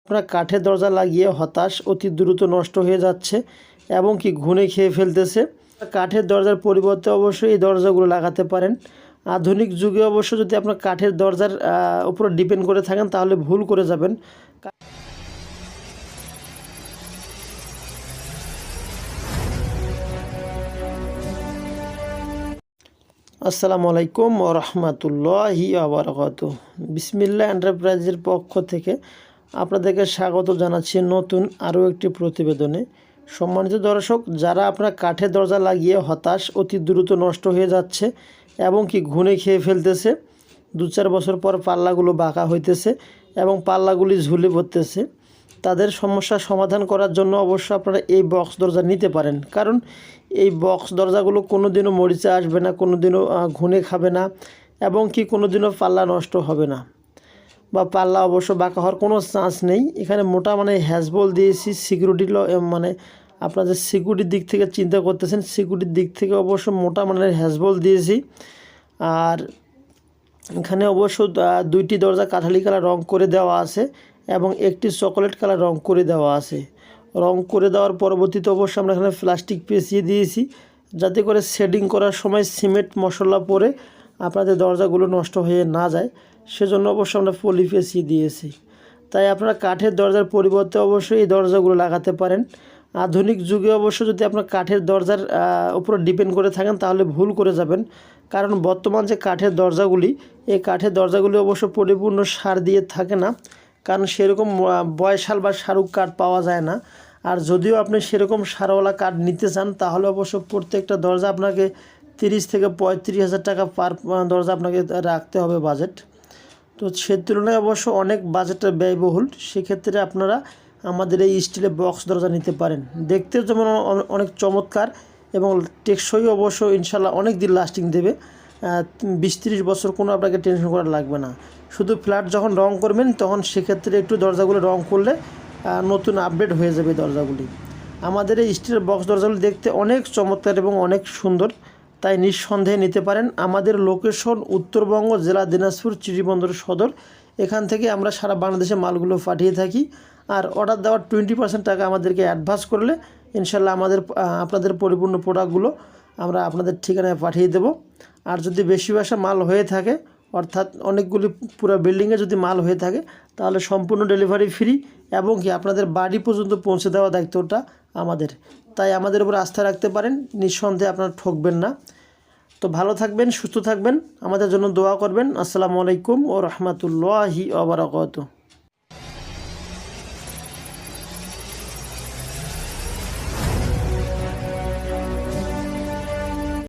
আপনারা কাঠের দরজা লাগিয়ে হতাশ, অতি দ্রুত নষ্ট হয়ে যাচ্ছে এবং কি ঘুনে খেয়ে ফেলতেছে। কাঠের দরজার পরিবর্তে অবশ্যই এই দরজাগুলো লাগাতে পারেন। আধুনিক যুগে অবশ্য যদি আপনার কাঠের দরজার উপর ডিপেন্ড করে থাকেন তাহলে ভুল করে যাবেন। আসসালামু আলাইকুম ওয়া রাহমাতুল্লাহি ওয়া বারাকাতুহু। বিসমিল্লাহ এন্টারপ্রাইজের পক্ষ থেকে আপনাদেরকে স্বাগত জানাচ্ছি নতুন আরও একটি প্রতিবেদনে। সম্মানিত দর্শক, যারা আপনার কাঠের দরজা লাগিয়ে হতাশ, অতি দ্রুত নষ্ট হয়ে যাচ্ছে এবং কি ঘুনে খেয়ে ফেলতেছে, 2-4 বছর পর পাল্লাগুলো বাঁকা হইতেছে এবং পাল্লাগুলি ঝুলে পড়তেছে, তাদের সমস্যার সমাধান করার জন্য অবশ্য আপনারা এই বক্স দরজা নিতে পারেন। কারণ এই বক্স দরজাগুলো কোনো দিনও মরিচা আসবে না, কোনো দিনও ঘুনে খাবে না এবং কি কোনো দিনও পাল্লা নষ্ট হবে না বা পাল্লা অবশ্য বাঁকা হওয়ার কোনো চান্স নেই। এখানে মোটা মানে হ্যাজবল দিয়েছি সিকিউরিটি মানে আপনাদের সিকিউরিটির দিক থেকে চিন্তা করতেছেন, সিকিউরিটির দিক থেকে অবশ্য মোটা মানের হ্যাজবল দিয়েছি। আর এখানে অবশ্য 2টি দরজা কাঠালি কালার রং করে দেওয়া আছে এবং একটি চকোলেট কালার রং করে দেওয়া আছে। রং করে দেওয়ার পরবর্তীতে অবশ্য আমরা এখানে প্লাস্টিক পেঁচিয়ে দিয়েছি, যাতে করে শেডিং করার সময় সিমেন্ট মশলা পরে আপনাদের দরজাগুলো নষ্ট হয়ে না যায়, সেজন্য অবশ্য আমরা পলি পেঁচিয়ে দিয়েছি। তাই আপনারা কাঠের দরজার পরিবর্তে অবশ্যই এই দরজাগুলো লাগাতে পারেন। আধুনিক যুগে অবশ্য যদি আপনার কাঠের দরজার উপর ডিপেন্ড করে থাকেন তাহলে ভুল করে যাবেন। কারণ বর্তমান যে কাঠের দরজাগুলি, এই কাঠের দরজাগুলি অবশ্য পরিপূর্ণ সার দিয়ে থাকে না, কারণ সেরকম বয়সাল বা শাহরুখ কাঠ পাওয়া যায় না। আর যদিও আপনি সেরকম সারওয়ালা কাঠ নিতে চান তাহলে অবশ্য প্রত্যেকটা দরজা আপনাকে 30 থেকে 35,000 টাকা পার দরজা আপনাকে রাখতে হবে বাজেট। তো সে তুলনায় অবশ্য অনেক বাজেটটা ব্যয়বহুল। সেক্ষেত্রে আপনারা আমাদের এই স্টিলের বক্স দরজা নিতে পারেন। দেখতে যেমন অনেক চমৎকার এবং টেকসই, অবশ্য ইনশাল্লাহ অনেক দিন লাস্টিং দেবে। 20-30 বছর কোনো আপনাকে টেনশন করা লাগবে না। শুধু ফ্ল্যাট যখন রং করবেন তখন সেক্ষেত্রে একটু দরজাগুলো রং করলে নতুন আপডেট হয়ে যাবে দরজাগুলি। আমাদের এই স্টিলের বক্স দরজাগুলি দেখতে অনেক চমৎকার এবং অনেক সুন্দর, তাই নিঃসন্দেহে নিতে পারেন। আমাদের লোকেশন উত্তরবঙ্গ জেলা দিনাজপুর চিড়িবন্দর সদর। এখান থেকে আমরা সারা বাংলাদেশে মালগুলো পাঠিয়ে থাকি। আর অর্ডার দেওয়ার 20% টাকা আমাদেরকে অ্যাডভান্স করলে ইনশাল্লাহ আপনাদের পরিপূর্ণ প্রোডাক্টগুলো আমরা আপনাদের ঠিকানায় পাঠিয়ে দেব। আর যদি বেশি মাল হয়ে থাকে, অর্থাৎ অনেকগুলি পুরো বিল্ডিংয়ে যদি মাল হয়ে থাকে, তাহলে সম্পূর্ণ ডেলিভারি ফ্রি এবং কি আপনাদের বাড়ি পর্যন্ত পৌঁছে দেওয়া দায়িত্বটা আমাদের। তাই আমাদের উপর আস্থা রাখতে পারেন, নিঃসন্দেহে আপনারা ঠকবেন না। তো ভালো থাকবেন, সুস্থ থাকবেন, আমাদের জন্য দোয়া করবেন। আসসালামু আলাইকুম ওয়া রাহমাতুল্লাহি ওয়া বারাকাতুহু।